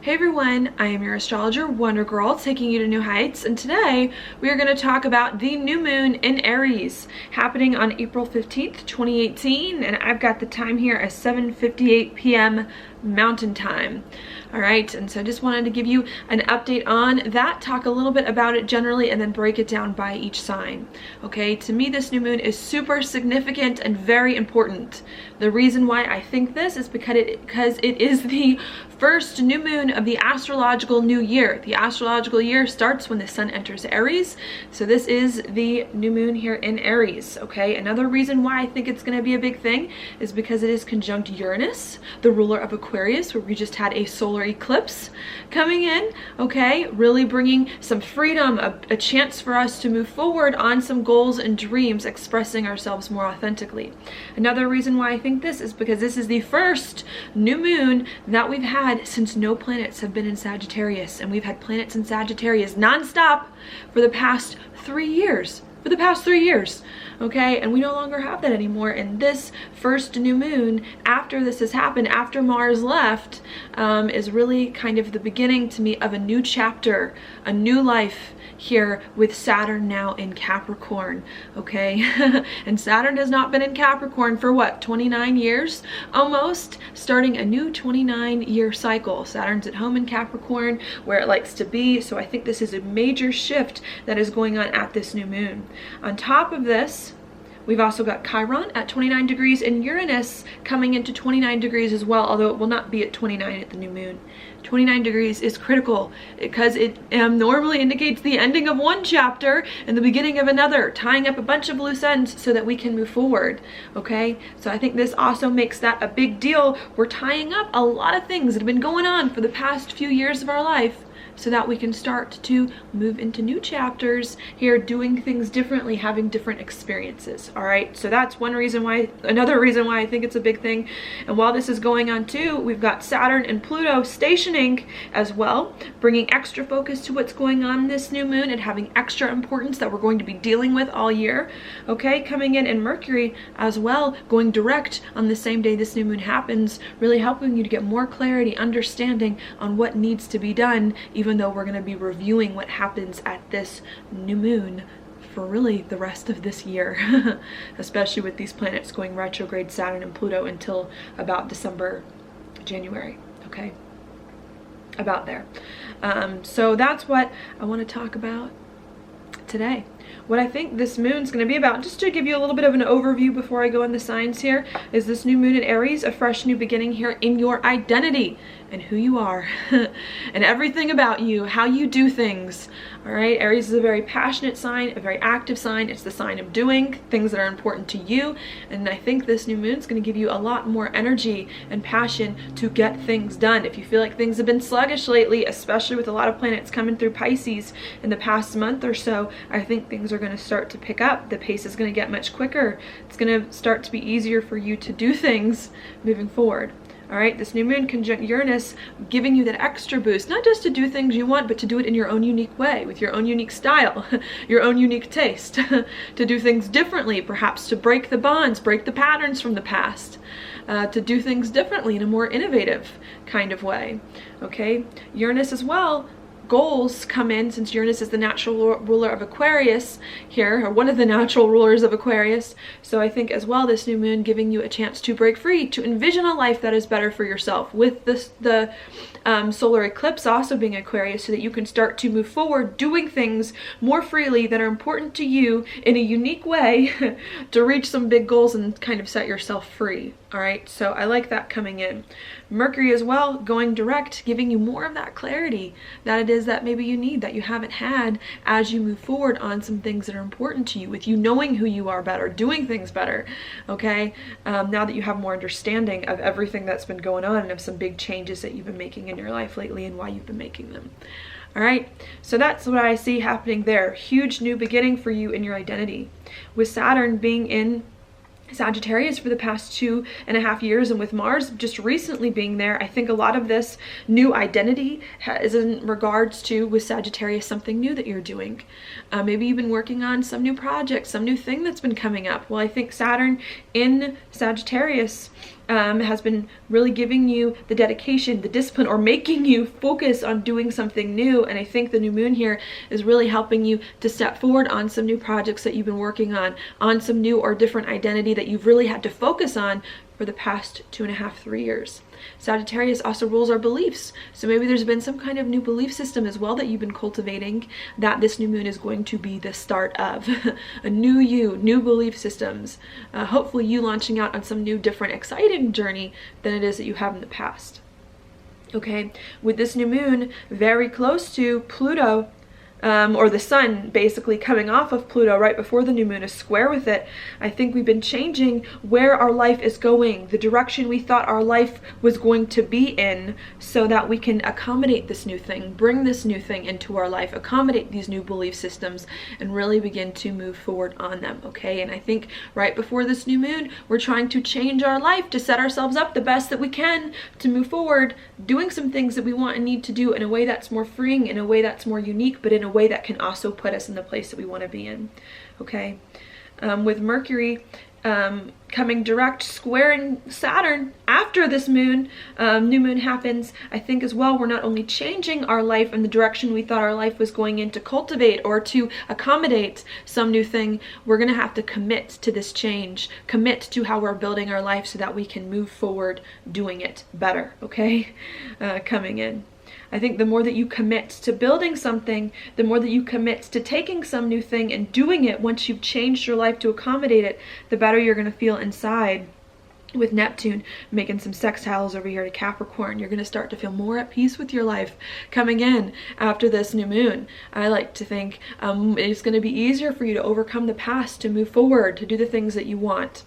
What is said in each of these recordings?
Hey everyone, I am your astrologer Wonder Girl, taking you to new heights, and today we are going to talk about the new moon in Aries happening on April 15th, 2018, and I've got the time here as 7:58 p.m. Mountain Time. All right, and so I just wanted to give you an update on that, talk a little bit about it generally, and then break it down by each sign. Okay, to me this new moon is super significant and very important. The reason why I think this is because it is the first new moon of the astrological new year. The astrological year starts when the sun enters Aries, so this is the new moon here in Aries. Okay, another reason why I think it's going to be a big thing is because it is conjunct Uranus, the ruler of Aquarius, where we just had a solar eclipse coming in. Okay, really bringing some freedom, a chance for us to move forward on some goals and dreams, expressing ourselves more authentically. Another reason why I think this is because this is the first new moon that we've had since no planets have been in Sagittarius, and we've had planets in Sagittarius non-stop for the past 3 years. Okay, and we no longer have that anymore, and this first new moon after this has happened, after Mars left, is really kind of the beginning to me of a new chapter, a new life here with Saturn now in Capricorn. Okay, and Saturn has not been in Capricorn for what, 29 years almost, starting a new 29-year cycle. Saturn's at home in Capricorn where it likes to be, so I think this is a major shift that is going on at this new moon. On top of this, we've also got Chiron at 29 degrees and Uranus coming into 29 degrees as well, although it will not be at 29 at the new moon. 29 degrees is critical because it normally indicates the ending of one chapter and the beginning of another, tying up a bunch of loose ends so that we can move forward. Okay, so I think this also makes that a big deal. We're tying up a lot of things that have been going on for the past few years of our life, so that we can start to move into new chapters here, doing things differently, having different experiences. All right, so that's one reason why, another reason why I think it's a big thing. And while this is going on too, we've got Saturn and Pluto stationing as well, bringing extra focus to what's going on in this new moon and having extra importance that we're going to be dealing with all year. Okay, coming in, and Mercury as well, going direct on the same day this new moon happens, really helping you to get more clarity, understanding on what needs to be done, even though we're going to be reviewing what happens at this new moon for really the rest of this year, especially with these planets going retrograde, Saturn and Pluto, until about December, January. Okay, about there. So that's what I want to talk about today. What I think this moon's going to be about, just to give you a little bit of an overview before I go in the signs here, is this new moon in Aries, a fresh new beginning here in your identity and who you are and everything about you, how you do things. All right, Aries is a very passionate sign, a very active sign. It's the sign of doing things that are important to you, and I think this new moon is going to give you a lot more energy and passion to get things done. If you feel like things have been sluggish lately, especially with a lot of planets coming through Pisces in the past month or so, I think things are going to start to pick up. The pace is going to get much quicker. It's going to start to be easier for you to do things moving forward. All right, this new moon conjunct Uranus, giving you that extra boost, not just to do things you want, but to do it in your own unique way, with your own unique style, your own unique taste, to do things differently, perhaps to break the bonds, break the patterns from the past, to do things differently in a more innovative kind of way. Okay, Uranus as well, goals come in, since Uranus is the natural ruler of Aquarius here, or one of the natural rulers of Aquarius. So I think as well this new moon giving you a chance to break free, to envision a life that is better for yourself, with the solar eclipse also being Aquarius, so that you can start to move forward doing things more freely that are important to you in a unique way to reach some big goals and kind of set yourself free. All right, so I like that coming in. Mercury as well, going direct, giving you more of that clarity that it is that maybe you need, that you haven't had as you move forward on some things that are important to you, with you knowing who you are better, doing things better. Okay, now that you have more understanding of everything that's been going on and of some big changes that you've been making in your life lately and why you've been making them. All right, so that's what I see happening there. Huge new beginning for you in your identity, with Saturn being in Sagittarius for the past 2.5 years, and with Mars just recently being there, I think a lot of this new identity is in regards to, with Sagittarius, something new that you're doing. Maybe you've been working on some new project, some new thing that's been coming up. Well, I think Saturn in Sagittarius has been really giving you the dedication, the discipline, or making you focus on doing something new. And I think the new moon here is really helping you to step forward on some new projects that you've been working on some new or different identity that you've really had to focus on for the past 2.5-3 years. Sagittarius also rules our beliefs. So maybe there's been some kind of new belief system as well that you've been cultivating that this new moon is going to be the start of. A new you, new belief systems. Hopefully you launching out on some new, different, exciting journey than it is that you have in the past. Okay, with this new moon very close to Pluto, or the sun basically coming off of Pluto right before the new moon is square with it, I think we've been changing where our life is going, the direction we thought our life was going to be in, so that we can accommodate this new thing, bring this new thing into our life, accommodate these new belief systems, and really begin to move forward on them, okay? And I think right before this new moon, we're trying to change our life to set ourselves up the best that we can to move forward, doing some things that we want and need to do in a way that's more freeing, in a way that's more unique, but in a way that can also put us in the place that we want to be in, okay? With Mercury coming direct squaring Saturn after this moon, new moon happens, I think as well we're not only changing our life in the direction we thought our life was going in to cultivate or to accommodate some new thing, we're going to have to commit to this change, commit to how we're building our life so that we can move forward doing it better, okay? Coming in. I think the more that you commit to building something, the more that you commit to taking some new thing and doing it once you've changed your life to accommodate it, the better you're going to feel inside. With Neptune making some sextiles over here to Capricorn, you're going to start to feel more at peace with your life coming in after this new moon. I like to think it's going to be easier for you to overcome the past, to move forward, to do the things that you want.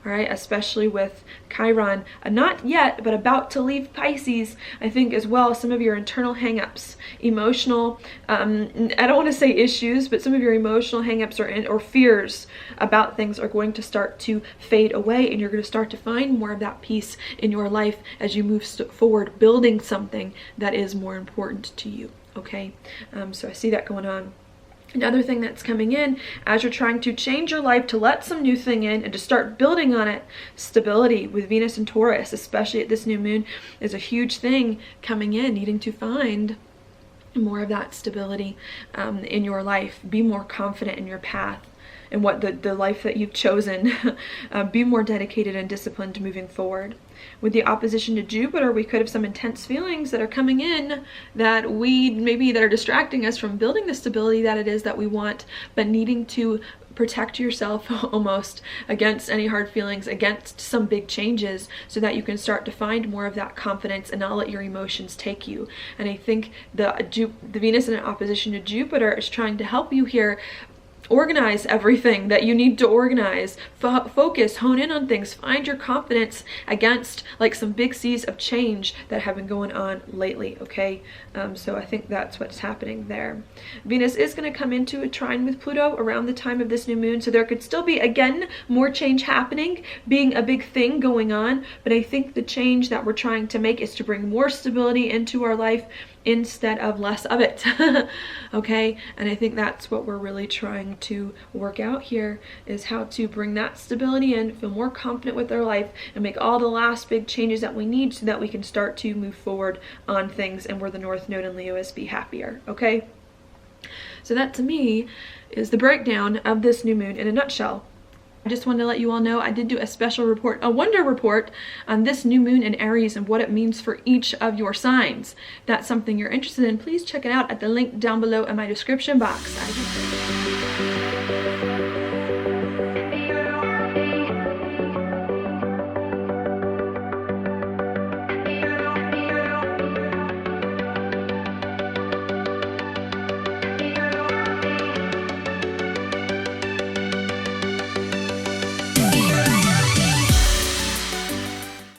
All right, especially with Chiron, not yet, but about to leave Pisces. I think as well, some of your internal hangups, emotional, I don't want to say issues, but some of your emotional hangups or fears about things are going to start to fade away, and you're going to start to find more of that peace in your life as you move forward, building something that is more important to you, okay? So I see that going on. Another thing that's coming in as you're trying to change your life, to let some new thing in and to start building on it, stability with Venus and Taurus, especially at this new moon, is a huge thing coming in, needing to find more of that stability in your life. Be more confident in your path and what the life that you've chosen. Be more dedicated and disciplined moving forward. With the opposition to Jupiter, we could have some intense feelings that are coming in that are distracting us from building the stability that it is that we want, but needing to protect yourself almost against any hard feelings, against some big changes, so that you can start to find more of that confidence and not let your emotions take you. And I think the Venus in opposition to Jupiter is trying to help you here organize everything that you need to organize, focus, hone in on things, find your confidence against like some big seas of change that have been going on lately, okay? So I think that's what's happening there. Venus is going to come into a trine with Pluto around the time of this new moon, so there could still be, again, more change happening, being a big thing going on, but I think the change that we're trying to make is to bring more stability into our life instead of less of it. Okay, and I think that's what we're really trying to work out here, is how to bring that stability in, feel more confident with our life, and make all the last big changes that we need so that we can start to move forward on things, and where the North Node in Leo is, be happier. Okay, so that to me is the breakdown of this new moon in a nutshell. I just wanted to let you all know I did do a special report, a wonder report on this new moon in Aries and what it means for each of your signs. If that's something you're interested in, please check it out at the link down below in my description box.